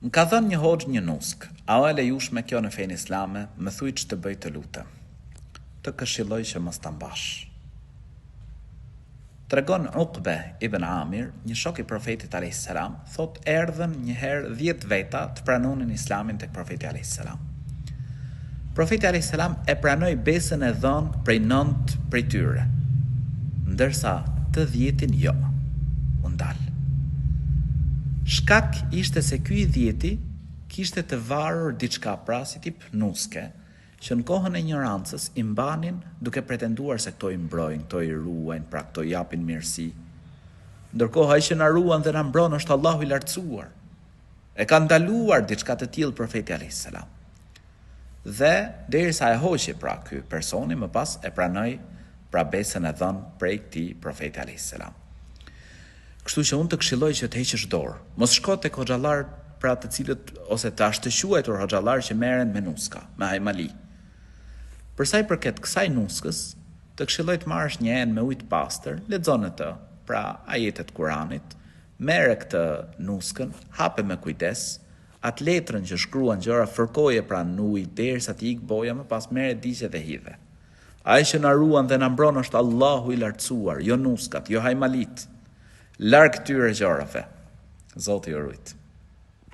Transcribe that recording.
Më ka thënë një hoxh një nusk, a o e lejushme kjo në fenë islame, më thuj që të bëj të lutem. Të këshilloj që mos ta mbash. Tregon Uqbe ibn Amir, një shok i profetit a.s. thot erdhën një herë 10 veta të pranonin islamin tek profeti a.s. Profeti a.s. e pranoi besën e dhënë prej 9 prej tyre, ndërsa të 10 jo, u ndal. Shkak ishte se ky i 10 kishte të varur diçka pra si tip nuske, që në kohën e ignorancës i mbanin duke pretenduar se këto i mbrojnë, këto i ruajnë, pra këto i japin mirësi. Ndërkohë ai që na ruan dhe na mbron është Allahu i lartësuar. E ka ndaluar diçka të tillë profeti alayhis salam. Dhe derisa e hoqi pra ky personi, më pas e pranoi pra besën e dhënë prej këtij profeti alayhis salam. Kështu që unë të këshilloj që të heqësh dorë. Mos shko tek hoxhallar pra të cilët ose të ashtë quajtur hoxhallar që merren me nuska, me hajmali. Për sa i përket kësaj nuskës, të këshilloj të marrësh një enë me ujë të pastër, lexon atë, pra ajetet Kuranit, merre këtë nuskën, hape me kujdes, atë letrën që shkruan gjëra fërkoje pra në ujë derisa të ikë boja, më pas merre digje dhe hidhe. Ai që na ruan dhe na mbron është Allahu i lartësuar, jo nuskat, jo hajmalit. Larg këtyre gjërave. Zoti ju rujt.